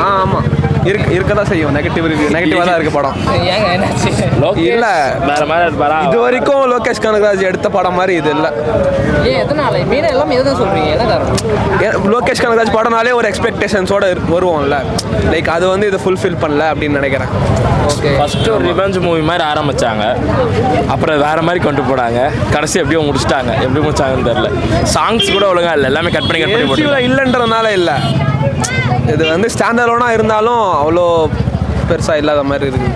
ஆமாம் இருக்க தான் செய்யும். நெகட்டிவாக தான் இருக்குது படம். இல்லை வேறு மாதிரி இருப்பாரா? இது வரைக்கும் லோகேஷ் கனகராஜ் எடுத்த படம் மாதிரி இது இல்லை. லோகேஷ் கனகராஜ் படம்னாலே ஒரு எக்ஸ்பெக்டேஷன்ஸோட வருவோம்ல, லைக் அது வந்து இதை ஃபுல்ஃபில் பண்ணல அப்படின்னு நினைக்கிறேன். ஃபர்ஸ்ட் ஒரு ரிவெஞ்ச் மூவி மாதிரி ஆரம்பிச்சாங்க, அப்புறம் வேற மாதிரி கொண்டு போனாங்க, கடைசி எப்படியோ முடிச்சிட்டாங்க. எப்படி முடிச்சாங்கன்னு தெரியல. சாங்ஸ் கூட ஒழுங்கா இல்லை, எல்லாமே கட் பண்ணி போட்டு இல்லைன்றதுனால இல்லை, இது வந்து ஸ்டாண்டர்டோனாக இருந்தாலும் அவ்வளோ பெருசாக இல்லாத மாதிரி இருக்குது.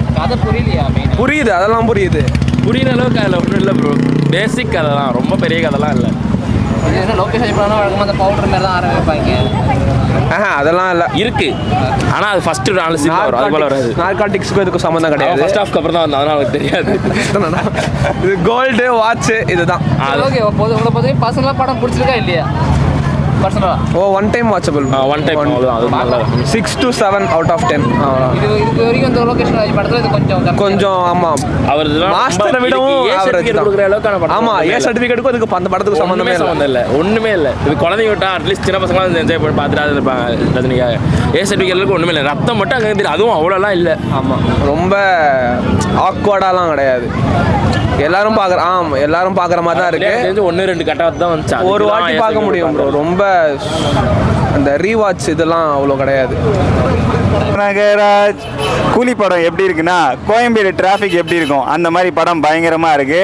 புரியுது, அதெல்லாம் புரியுது. புரியுற அளவுக்கு அதில் ஒன்றும் இல்லை ப்ரோ. பேசிக் கதை தான், ரொம்ப பெரிய கதைலாம் இல்லை. அதெல்லாம் இல்லை இருக்கு. ஆனால் அது ஃபர்ஸ்ட் நாலு சீன் வரும், அது போல வராது. நார்காட்டிக்ஸ்க்கும் இதுக்கும் சம்மந்தம் கிடையாது. ஃபர்ஸ்ட் ஹாஃப்க்கு அப்புறம் தான் வந்து, அதனால எனக்கு தெரியாது. இது கோல்டு வாட்ச் இதுதான். பசங்களாம் படம் பிடிச்சிருக்கா இல்லையா? Oh one time watchable. One time அது நல்லா 6 to 7 out of 10. இது வரைக்கும் இந்த லொகேஷன் ராஜ் படத்துல இது கொஞ்சம் ஆமாம், அவர் மாஸ்டரை விடவும் ஆவரேஜ் கொடுக்குற அளவுக்கான படம். ஆமாம், ஏ சர்டிஃபிகேட்டுக்கும் அதுக்கு அந்த படத்துக்கு சம்மந்தமே இல்லை, ஒன்றுமே இல்லை. இது குழந்தைங்க விட்டா அட்லீஸ்ட் சின்ன பசங்களாம் என்ஜாய் பண்ணி பார்த்துட்டு இருப்பாங்க ரஜினிக்காக. ஏ சர்டிஃபிகேட்டுக்கு ஒன்றுமே இல்லை, ரத்தம் மட்டும் அங்கே தெரியும், அதுவும் அவ்வளோலாம் இல்லை. ஆமாம், ரொம்ப ஆக்வர்டாலாம் கிடையாது. எல்லாரும் பார்க்குற மாதிரி தான் இருக்கு. 1-2 கட்டாவது தான் வந்துச்சு, ஒரு வாட்டி பார்க்க முடியும் ப்ரோ. ரொம்ப அந்த ரீவாட்ச் இதெல்லாம் அவ்வளோ கிடையாது. கனகராஜ் கூலி படம் எப்படி இருக்குன்னா, கோயம்பேடு டிராஃபிக் எப்படி இருக்கும் அந்த மாதிரி படம் பயங்கரமாக இருக்குது.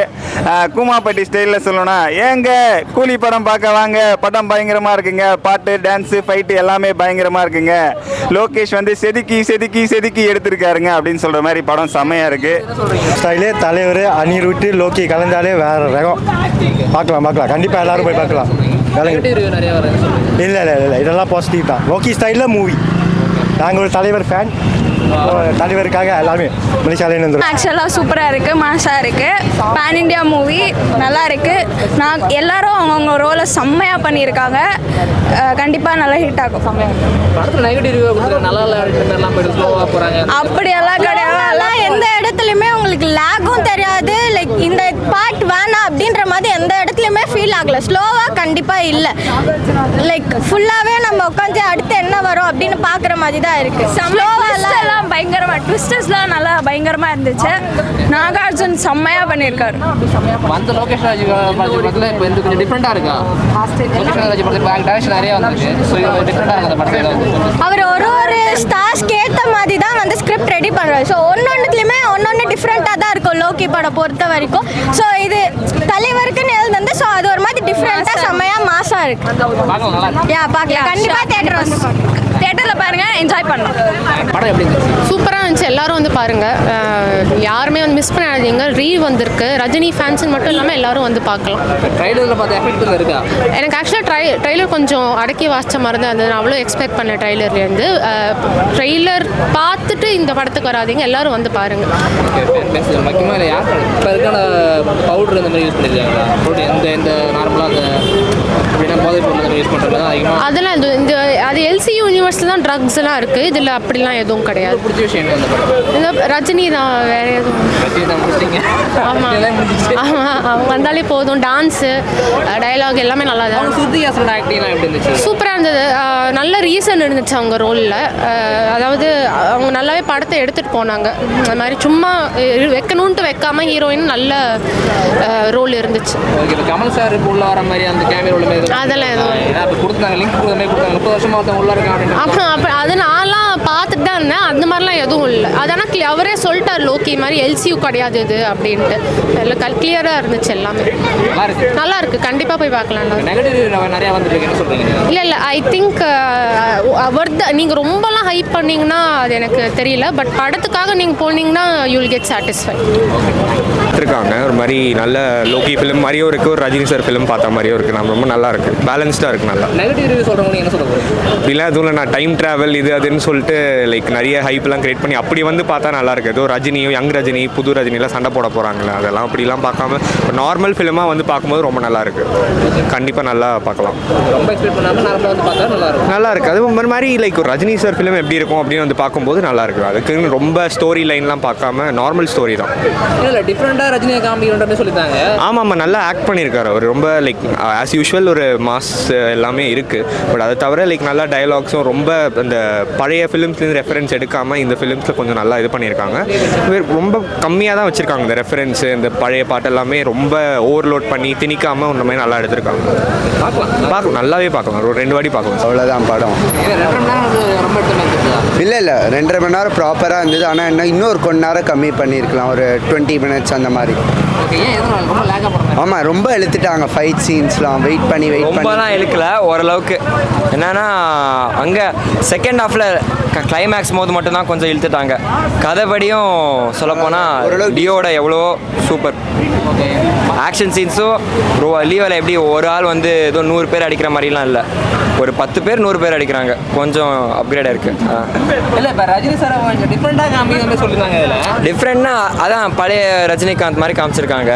கூமாப்பட்டி ஸ்டைலில் சொல்லணும்னா, ஏங்க கூலி படம் பார்க்க வாங்க, படம் பயங்கரமாக இருக்குங்க, பாட்டு டான்ஸு ஃபைட்டு எல்லாமே பயங்கரமாக இருக்குங்க, லோகேஷ் வந்து செதுக்கி எடுத்திருக்காருங்க அப்படின்னு சொல்கிற மாதிரி படம் செம்மையாக இருக்குது. ஸ்டைலே தலைவர் அனிருத் லோக்கி கலந்தாலே வேற ரகம். பார்க்கலாம் கண்டிப்பாக எல்லாரும் போய் பார்க்கலாம். இல்லை இதெல்லாம் பாசிட்டிவ் தான். லோக்கி ஸ்டைலில் மூவி. நாங்கள் ஒரு தலைவர் ஃபேன், தலைவருக்காக எல்லாமே மலேசியாவிலேருந்து வந்துடும். ஆக்சுவலாக சூப்பராக இருக்குது, மாசாக இருக்குது, பேன் இண்டியா மூவி நல்லா இருக்குது. எல்லாரும் அவங்கவுங்க ரோலை செம்மையாக பண்ணியிருக்காங்க. கண்டிப்பாக நல்லா ஹிட் ஆகும். அப்படியெல்லாம் கிடையாது. எந்த இடத்துலையுமே உங்களுக்கு லேகும் தெரியாது, லைக் இந்த பார்ட் வேணாம் அப்படின்ற மாதிரி எந்த இடத்துலையுமே ஃபீல் ஆகலை. ஸ்லோவாக கண்டிப்பாக இல்லை, லைக் ஃபுல்லாகவே நம்ம உட்காந்து அடுத்து என்ன வரும் அப்படின்னு பார்க்குற மாதிரி தான் இருக்குது. ஸ்லோவாக பயங்கரமாக ட்விஸ்டர்ஸ்லாம் நல்லா பயங்கரமாக இருந்துச்சு. நாகார்ஜுன் செம்மையாக பண்ணியிருக்காரு. அந்த லோகேஷ் ராஜ் படத்தில் இப்போ இந்த கொஞ்சம் டிஃப்ரெண்ட்டாக இருக்கா? லோகேஷ் ராஜ் படத்தில் பேக் டைரக்ஷன் நிறைய வந்துச்சு. ஸோ இது டிஃப்ரெண்ட்டாக இருக்குது அந்த படத்தில். அவர் ஒரு ஸ்டார்ஸ்க்கு ஏற்ற மாதிரி தான் வந்து ஸ்கிரிப்ட் ரெடி பண்ணுறாரு. ஸோ ஒன்னொன்றுத்துலையுமே ஒன்னொன்று டிஃப்ரெண்ட்டாக தான் இருக்கும் லோக்கி படம் பொறுத்த வரைக்கும். ஸோ இது தலைவருக்குன்னு எழுந்து, ஸோ அது ஒரு மாதிரி டிஃப்ரெண்ட்டாக செம்மையாக மாசாக இருக்குது. பார்க்கலாம் கண்டிப்பாக தேட்டரில் பாருங்கள், என்ஜாய் பண்ணலாம். படம் எப்படி இருந்துச்சு? சூப்பராக இருந்துச்சு. எல்லாரும் வந்து பாருங்கள், யாருமே வந்து மிஸ் பண்ணாதீங்க. வந்திருக்கு. ரஜினி ஃபேன்ஸுன்னு மட்டும் இல்லாமல் எல்லாரும் வந்து பார்க்கலாம். ட்ரைலரில் பார்த்த எஃபெக்ட் இருக்கா? எனக்கு ஆக்சுவலாக ட்ரைலர் கொஞ்சம் அடக்கி வாசித்த மாதிரி தான் இருந்தது. நான் அவ்வளோ எக்ஸ்பெக்ட் பண்ணேன் ட்ரைலர்லேருந்து. ட்ரைலர் பார்த்துட்டு இந்த படத்துக்கு வராதிங்க, எல்லாரும் வந்து பாருங்கள். முக்கியமாக இல்லை, யார் இப்போ இருக்கான பவுடர் இந்த மாதிரி யூஸ் பண்ணியிருக்காங்களா? எந்த நார்மலாக அப்படின்னா போதைப் பொருள் யூஸ் பண்ணுறது அதிகமாக அதெல்லாம் இந்த அது எல்சியூ யூனிவர்ஸில் தான் ட்ரக்ஸ் எல்லாம் இருக்குது. இதில் அப்படிலாம் எதுவும் கிடையாது. பிடிச்ச விஷயம் என்ன? இந்த ரஜினி தான், வேறு எதுவும். ஆமாம் அவங்க வந்தாலே போதும். டான்ஸு டயலாக் எல்லாமே நல்லா தான். சூப்பராக இருந்தது. நல்ல ரீசன் இருந்துச்சு அவங்க ரோலில். அதாவது அவங்க நல்லாவே படத்தை எடுத்துகிட்டு போனாங்க. அந்த மாதிரி சும்மா வைக்கணுன்ட்டு வைக்காமல் ஹீரோயின் நல்ல ரோல் இருந்துச்சு. கமல் சார் உள்ள வர மாதிரி அந்த கேமரா அதெல்லாம் எதுவும் கொடுத்தாங்க, லிங்க் கொடுத்த மாதிரி 30 வருஷமா ஒருத்தவங்க உள்ள இருக்காங்க. அப்புறம் அது நான்லாம் பார்த்துட்டு தான் இருந்தேன். அந்த மாதிரிலாம் எதுவும் இல்லை. அதனால் அவரே சொல்லிட்டார் லோக்கி மாதிரி எல்சியூ கிடையாது இது அப்படின்ட்டு. எல்லாம் கிளியராக இருந்துச்சு. எல்லாமே நல்லா இருக்கு. கண்டிப்பாக போய் பார்க்கலாம். இல்லை ஐ திங்க் நீங்கள் ரொம்பலாம் ஹைப் பண்ணிங்கன்னா அது எனக்கு தெரியல. பட் படத்துக்காக நீங்கள் போனீங்கன்னா யூ வில் கெட் சாட்டிஸ்ஃபை. இருக்காங்க ஒரு மாதிரி நல்ல லோக்கி ஃபிலிம் மாதிரியும் இருக்குது, ஒரு ரஜினி சார் ஃபிலிம் பார்த்த மாதிரியும் இருக்குது. நம்ம ரொம்ப நல்லா இருக்குது, பேலன்ஸ்டாக இருக்குது. நல்லா நெகட்டிவ் ரிவ்யூ சொல்கிறவங்க என்ன சொல்ல போகிறீங்க? இல்லை அதுவும் நான் டைம் ட்ராவல் இது அதுன்னு சொல்லிட்டு லைக் நிறைய ஹைப்லாம் கிரியேட் பண்ணி அப்படி வந்து பார்த்தா நல்லா இருக்குது. ஏதோ ரஜினியும் யங் ரஜினி புது ரஜினிலாம் சண்டை போட போகிறாங்களே அதெல்லாம் அப்படிலாம் பார்க்காம நார்மல் ஃபிலிமாக வந்து பார்க்கும்போது ரொம்ப நல்லா இருக்குது. கண்டிப்பாக நல்லா பார்க்கலாம். ரொம்ப எக்ஸ்பெக்ட் பண்ணாமல் நார்மலாக வந்து பார்த்தா நல்லா இருக்கும். நல்லா இருக்குது. அது ஒரு மாதிரி லைக் ஒரு ரஜினி சார் ஃபிலிம் எப்படி இருக்கும் அப்படின்னு வந்து பார்க்கும்போது நல்லா இருக்குது. அதுக்கு ரொம்ப ஸ்டோரி லைன்லாம் பார்க்காம நார்மல் ஸ்டோரி தான். இல்லை டிஃப்ரெண்ட்டாக ரஜினியை காமிக்கிறோன்னு சொல்லிட்டாங்க. ஆமாம் நல்லா ஆக்ட் பண்ணியிருக்காரு அவர். ரொம்ப லைக் ஆஸ் யூஷுவல் ஒரு மாஸ் எல்லாமே இருக்குது. பட் அதை தவிர லைக் நல்லா டயலாக்ஸும் ரொம்ப அந்த பழைய ஃபிலிம்ஸ்லேருந்து ரெஃபரன்ஸ் எடுக்காமல் இந்த ஃபிலிம்ஸில் கொஞ்சம் நல்லா இது பண்ணியிருக்காங்க. ரொம்ப கம்மியாக தான் வச்சுருக்காங்க இந்த ரெஃபரன்ஸு. இந்த பழைய பாட்டு எல்லாமே ரொம்ப ஓவர்லோட் பண்ணி திணிக்காமல் இந்த மாதிரி நல்லா எடுத்திருக்காங்க. பார்க்கலாம் நல்லாவே பார்க்கலாம். ஒரு 2 வாட்டி பார்க்கலாம். அவ்வளோதான் படம். ரொம்ப இல்லை 2.5 மணி நேரம் ப்ராப்பராக இருந்தது. ஆனால் என்ன இன்னும் ஒரு கொஞ்ச நேரம் கம்மி பண்ணியிருக்கலாம். ஒரு 20 மினிட்ஸ் அந்த மாதிரி. ஆமாம் ரொம்ப இழுத்துட்டாங்க ஃபைட் சீன்ஸ்லாம். வெயிட் பண்ணி ரொம்பலாம் இழுக்கல, ஓரளவுக்கு. என்னன்னா அங்கே செகண்ட் ஹாஃபில் கிளைமேக்ஸ் போது மட்டும்தான் கொஞ்சம் இழுத்துட்டாங்க. கதைப்படியும் சொல்லப்போனால் டியோட எவ்வளோ சூப்பர். ஆக்ஷன் சீன்ஸும் லீவில் எப்படி ஒரு ஆள் வந்து ஏதோ 100 பேர் அடிக்கிற மாதிரிலாம் இல்லை, ஒரு 10 பேர் 100 பேர் அடிக்கிறாங்க. கொஞ்சம் அப்கிரேடாக இருக்குது. இல்லை இப்போ ரஜினி சார் டிஃப்ரெண்ட்டாக காமிக்கிற சொல்லியிருந்தாங்க. டிஃப்ரெண்ட்னா அதான் பழைய ரஜினிகாந்த் மாதிரி காமிச்சிருக்காங்க.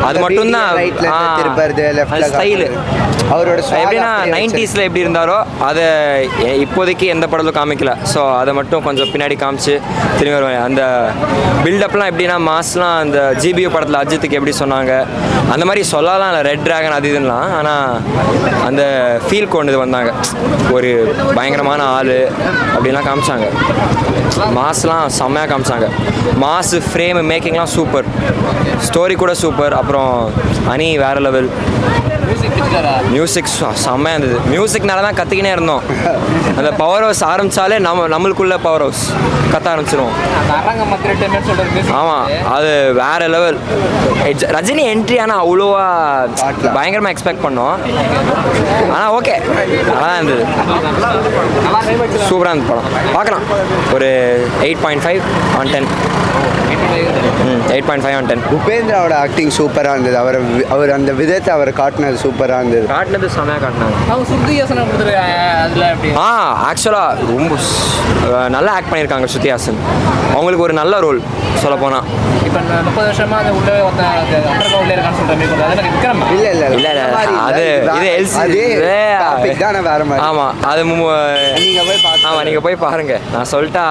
அது மட்டும்தான் ஸ்டைலு. அவரோட எப்படின்னா 90s எப்படி இருந்தாரோ அதை இப்போதைக்கு எந்த படத்தும் காமிக்கல. ஸோ அதை மட்டும் கொஞ்சம் பின்னாடி காமிச்சு திரும்பி வருவாங்க. அந்த பில்டப்லாம் எப்படின்னா மாஸ்லாம் அந்த ஜிபிஓ படத்தில் அஜித்துக்கு எப்படி சொன்னாங்க அந்த மாதிரி சொல்லலாம் இல்லை, ரெட் ட்ராகன் அது இதுலாம். ஆனால் அந்த ஃபீல் கொண்டு வந்தாங்க. ஒரு பயங்கரமான ஆள் அப்படின்லாம் காமிச்சாங்க. மாஸ்லாம் செம்மையாக காமிச்சாங்க. மாஸ் ஃப்ரேமு மேக்கிங்லாம் சூப்பர், ஸ்டோரி கூட சூப்பர். அப்புறம் அனி வேறு லெவல். மியூசிக் செம்மையாக இருந்தது. மியூசிக்னால தான் கற்றுக்கினே இருந்தோம். அந்த பவர் ஹவுஸ் ஆரம்பித்தாலே நம்மளுக்குள்ள பவர் ஹவுஸ் கற்ற ஆரம்பிச்சிடும். ஆமாம் அது வேறு லெவல். ரஜினி என்ட்ரி ஆனால் அவ்வளோவா பயங்கரமாக எக்ஸ்பெக்ட் பண்ணோம். ஆனால் ஓகே நல்லா இருந்தது. சூப்பராக இருந்தது படம். பார்க்கலாம். ஒரு 8.5 on 10. 8.5 on 10. உபேந்திராவோட ஆக்டிங் சூப்பராக இருந்தது. அவர் அந்த விதத்தை அவர் காட்டினது சூப்பராக இருந்தது. காட்டினது செமையாக காட்டினாங்க. அவங்க ஸ்ருதி ஹாசன் அதில் எப்படி ஆக்சுவலாக ரொம்ப நல்லா ஆக்ட் பண்ணியிருக்காங்க ஸ்ருதி ஹாசன். அவங்களுக்கு ஒரு நல்ல ரோல் சொல்லப்போனால். இப்போ 30 வருஷமாக அந்த உள்ளே உள்ளே இருக்கான்னு சொல்கிற மாதிரி விக்ரம். இல்லை அது இது எல்சி தானே வேற மாதிரி. ஆமாம் அது நீங்கள் போய் பாருங்க. நான் சொல்லிட்டா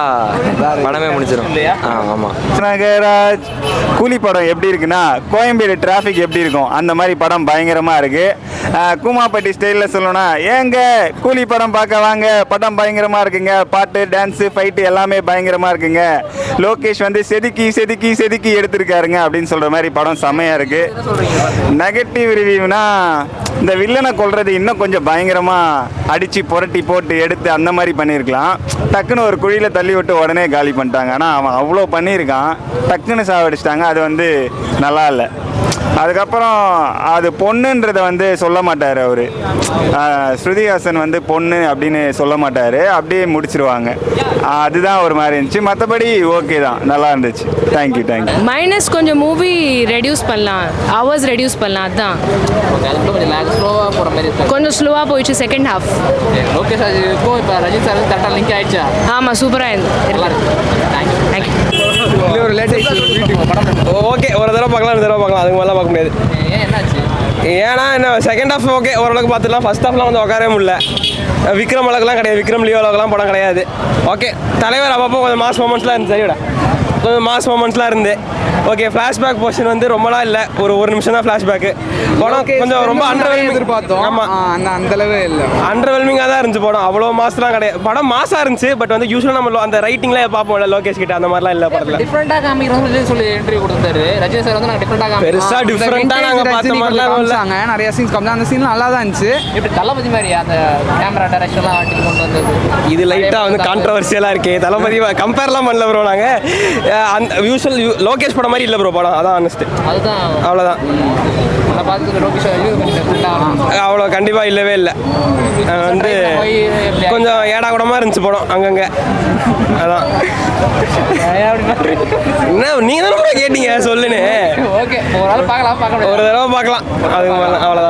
படமே முடிச்சிடும். ஆமாம். நாகராஜ் கூலி படம் எப்படி இருக்குன்னா கோயம்பேடு டிராஃபிக் எப்படி இருக்கும் அந்த மாதிரி படம் பயங்கரமாக இருக்குது. கூமாப்பட்டி ஸ்டைலில் சொல்லணும்னா ஏங்க கூலி படம் பார்க்க வாங்க, படம் பயங்கரமாக இருக்குங்க. பாட்டு டான்ஸு ஃபைட்டு எல்லாமே பயங்கரமாக இருக்குங்க. லோகேஷ் வந்து செதுக்கி எடுத்திருக்காருங்க அப்படின்னு சொல்கிற மாதிரி படம் செம்மையாக இருக்குது. நெகட்டிவ் ரிவ்யூனா இந்த வில்லனை கொல்றது இன்னும் கொஞ்சம் பயங்கரமாக அடித்து புரட்டி போட்டு எடுத்து அந்த மாதிரி பண்ணியிருக்கலாம். டக்குன்னு ஒரு குழியில் தள்ளி விட்டு உடனே காலி பண்ணிட்டாங்க. ஆனால் அவன் அவ்வளோ பண்ணியிருக்கான், டக்குன்னு சாவடிச்சிட்டாங்க. அது வந்து நல்லா இல்லை. அதுக்கப்புறம் அது பொண்ணுன்றதை வந்து சொல்ல மாட்டார் அவர். ஸ்ருதிஹாசன் வந்து பொண்ணு அப்படின்னு சொல்ல மாட்டார், அப்படியே முடிச்சிருவாங்க. அதுதான் ஒரு மாதிரி இருந்துச்சு. மற்றபடி ஓகே தான், நல்லா இருந்துச்சு. தேங்க்யூ. மைனஸ் கொஞ்சம் மூவி ரெடியூஸ் பண்ணலாம், ஹவர்ஸ் ரெடியூஸ் பண்ணலாம். அதுதான் ஸ்லோவாக போகிற மாதிரி கொஞ்சம் ஸ்லோவாக போயிடுச்சு செகண்ட் ஹாஃப். லோகேஷ் இப்போ இப்போ ரஜினி சார் கரெக்டாக லிங்க் ஆயிடுச்சா? ஆமாம் சூப்பராக இருந்தது. தேங்க்யூ. ஒரு ஓகே ஒரு தடவை பார்க்கலாம், 2 தடவை பார்க்கலாம். அதுக்கு மேலே பார்க்க முடியாது. என்னாச்சு? ஏன்னா என்ன செகண்ட் ஹாஃப் ஓகே ஓரளவுக்கு பார்த்துக்கலாம். ஃபர்ஸ்ட் ஹாஃப்லாம் வந்து உட்காரவே முடியல. விக்ரம் அளவுக்குலாம் கிடையாது, விக்ரம் லியோ அளவுக்குலாம் படம் கிடையாது. ஓகே தலைவர் அப்பப்போ கொஞ்சம் மாஸ் மூமெண்ட்ஸ்லாம் இருந்து சரிவிட கொஞ்சம் மாஸ் மூமெண்ட்ஸ்லாம் இருந்து ஓகே. ஃப்ளாஷ்பேக் போர்ஷன் வந்து ரொம்பலாம் இல்லை, ஒரு நிமிஷம் தான் ஃப்ளாஷ்பேக்கு. படம் கொஞ்சம் ரொம்ப எதிர்பார்த்தோம். ஆமாம் அந்தளவே இல்லை, அண்டர்வெல்மிங்காக தான் இருந்துச்சு படம். அவ்வளோ மாஸ்லாம் கிடையாது. படம் மாசாக இருந்துச்சு. பட் வந்து யூஸ்வலாக நம்ம அந்த ரைட்டிங்லாம் பார்ப்போம்ல லோகேஷ் கிட்ட, அந்த மாதிரிலாம் இல்லை படத்தில். டிஃப்ரெண்ட்டாக காமிக்கிறோம் சொல்லி என்ட்ரி கொடுத்தாரு ரஜினி சார். வந்து நாங்கள் டிஃப்ரெண்ட்டாக பெருசாக டிஃப்ரெண்ட்டாக நாங்கள் பார்த்த மாதிரிலாம் இல்லை. நிறைய சீன்ஸ் காமிச்சு அந்த சீன் நல்லா தான் இருந்துச்சு. இப்படி தளபதி மாதிரி அந்த கேமரா டைரக்ஷன்லாம் ஆட்டி கொண்டு வந்தது இது லைட்டாக வந்து கான்ட்ரவர்சியலாக இருக்குது. தளபதி கம்பேர்லாம் பண்ணல ப்ரோ. நாங்கள் அந்த யூஸ்வல் லோகேஷ் படம் மாதிரி இல்லை ப்ரோ படம். அதான் ஆனஸ்ட்டு. அதுதான் அவ்வளோதான். அவ்வளோ கண்டிப்பாக இல்லவே இல்லை. வந்து கொஞ்சம் ஏடா கூடமாக இருந்துச்சு படம் அங்கங்கே. அதான் என்ன நீங்கள் தானே கேட்டீங்க சொல்லுன்னு. ஓகே ஒரு தடவை பார்க்கலாம். அதுக்கு மேலே அவ்வளோதான்.